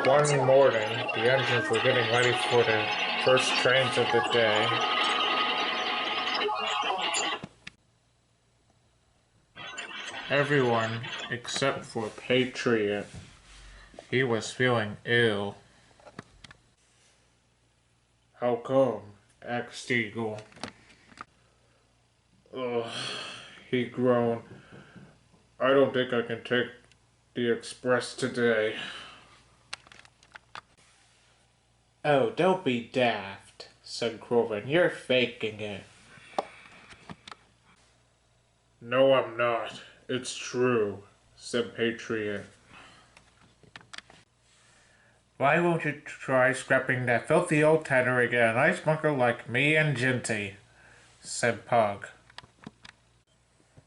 One morning, the engines were getting ready for the first trains of the day. Everyone except for Patriot. He was feeling ill. How come? Asked Eagle. Ugh, he groaned. I don't think I can take the express today. Oh, don't be daft, said Corbin. You're faking it. No, I'm not. It's true, said Patriot. Why won't you try scrapping that filthy old tanner again? An ice bunker like me and Ginty, said Pug.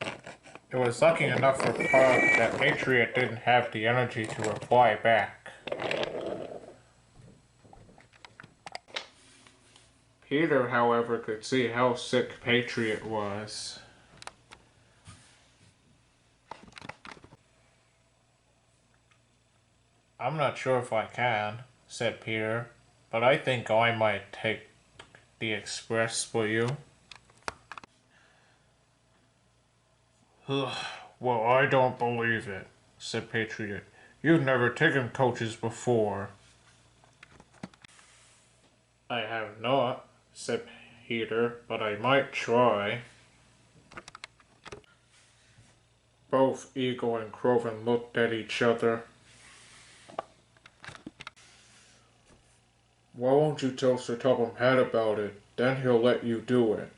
It was lucky enough for Pug that Patriot didn't have the energy to reply back. Peter, however, could see how sick Patriot was. I'm not sure if I can, said Peter, but I think I might take the express for you. Well, I don't believe it, said Patriot. You've never taken coaches before. I have not, said Peter, but I might try. Both Eagle and Croven looked at each other. Why won't you tell Sir Topham Hatt about it? Then he'll let you do it.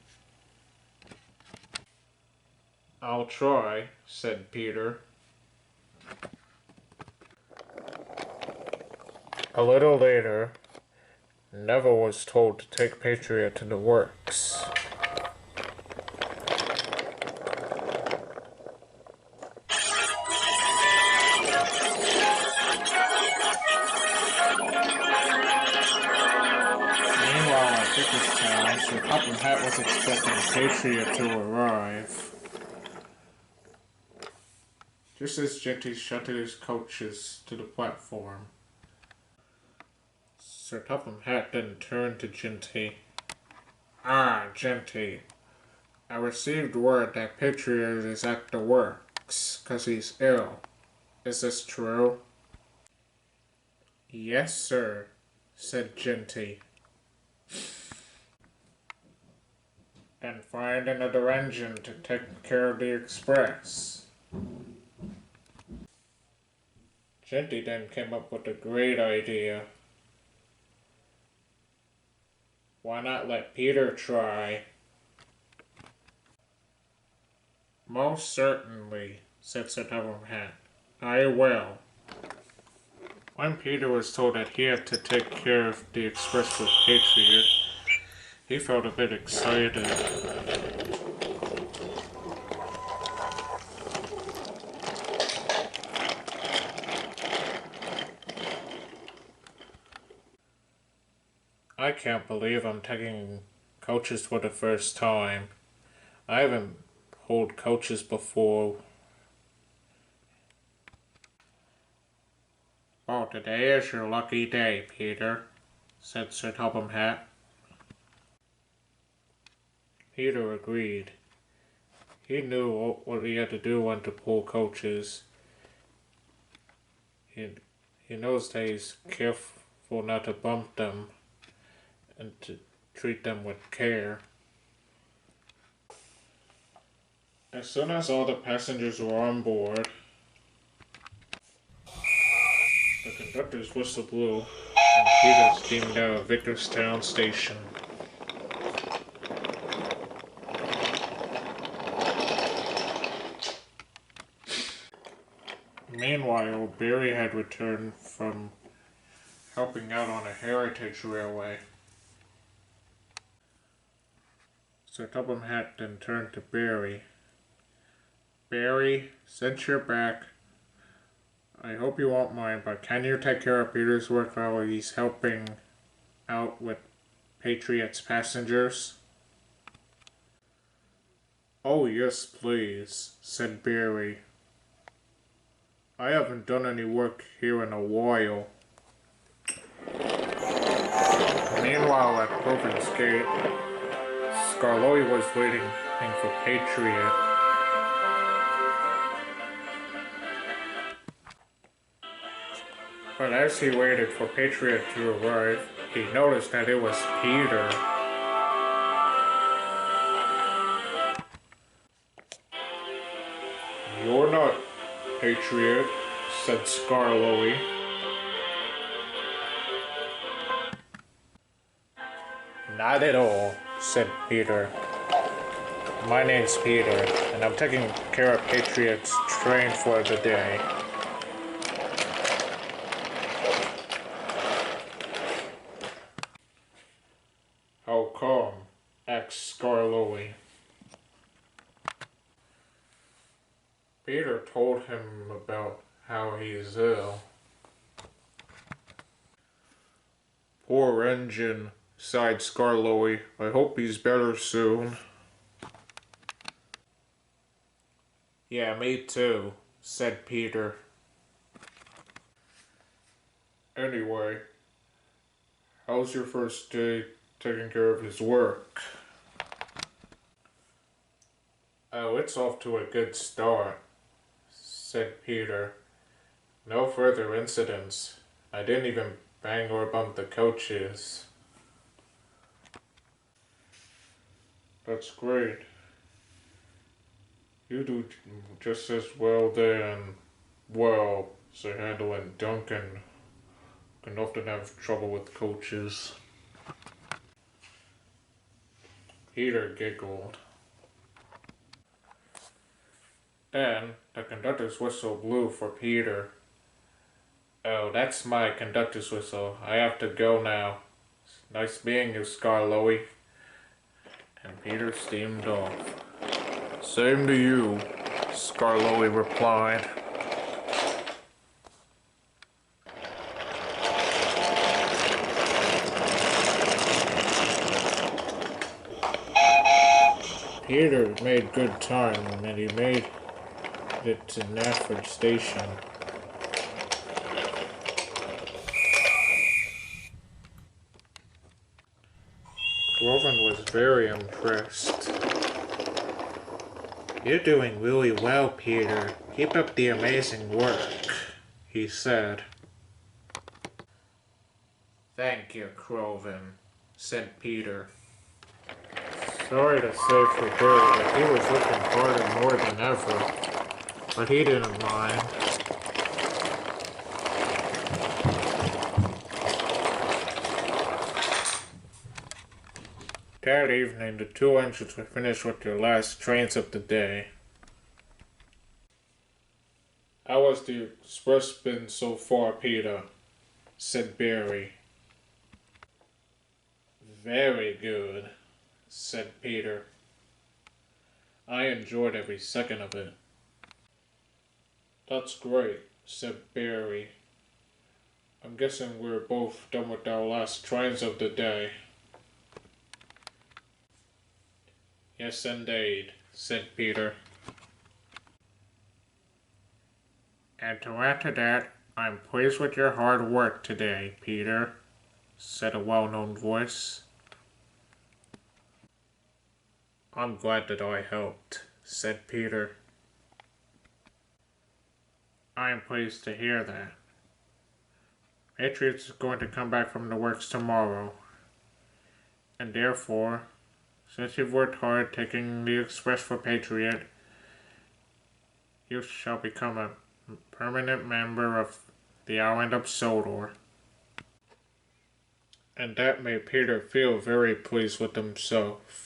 I'll try, said Peter. A little later, Neville was told to take Patriot to the works. Meanwhile, at Dickerstown, Sir Topham Hatt was expecting Patriot to arrive. Just as Ginty shunted his coaches to the platform, Sir Topham Hatt then turned to Ginty. Ah, Ginty, I received word that Patriot is at the works, 'cause he's ill. Is this true? Yes, sir, said Ginty. Then find another engine to take care of the express. Ginty then came up with a great idea. Why not let Peter try? Most certainly, said Sir Topham Hatt. I will. When Peter was told that he had to take care of the express with Patriot, he felt a bit excited. I can't believe I'm taking coaches for the first time. I haven't pulled coaches before. Oh, today is your lucky day, Peter, said Sir Topham Hatt. Peter agreed. He knew what he had to do when to pull coaches. He knows that he's careful not to bump them and to treat them with care. As soon as all the passengers were on board, the conductor's whistle blew and Peter steamed out of Victorstown Station. Meanwhile, Barry had returned from helping out on a heritage railway. Sir Topham Hatt then turned to Barry. Barry, since you're back, I hope you won't mind, but can you take care of Peter's work while he's helping out with Patriot's passengers? Oh yes, please, said Barry. I haven't done any work here in a while. Meanwhile, at Topham's gate, Skarloey was waiting for Patriot. But as he waited for Patriot to arrive, he noticed that it was Peter. "You're not Patriot," said Skarloey. "Not at all," said Peter. "My name's Peter, and I'm taking care of Patriot's train for the day." "How come?" asked Skarloey. Peter told him about how he's ill. "Poor engine," sighed Skarloey. "I hope he's better soon." "Yeah, me too," said Peter. "Anyway, how's your first day taking care of his work?" "Oh, it's off to a good start," said Peter. "No further incidents. I didn't even bang or bump the coaches." "That's great. You do just as well there, and, well, say Handel and Duncan can often have trouble with coaches." Peter giggled. Then the conductor's whistle blew for Peter. "Oh, that's my conductor's whistle. I have to go now. Nice being you, Skarloey." And Peter steamed off. "Same to you," Skarloey replied. Peter made good time, and he made it to Nafford Station. Groven was very impressed. "You're doing really well, Peter. Keep up the amazing work," he said. "Thank you, Groven," said Peter. Sorry to say for Barry that he was looking harder more than ever, but he didn't mind. That evening, the two engines were finished with their last trains of the day. "How has the express been so far, Peter?" said Barry. "Very good," said Peter. "I enjoyed every second of it." "That's great," said Barry. "I'm guessing we're both done with our last trains of the day." "Yes, indeed," said Peter. "And to add to that, I'm pleased with your hard work today, Peter," said a well-known voice. "I'm glad that I helped," said Peter. "I'm pleased to hear that. Patriot's going to come back from the works tomorrow, and therefore, since you've worked hard taking the express for Patriot, you shall become a permanent member of the island of Sodor." And that made Peter feel very pleased with himself.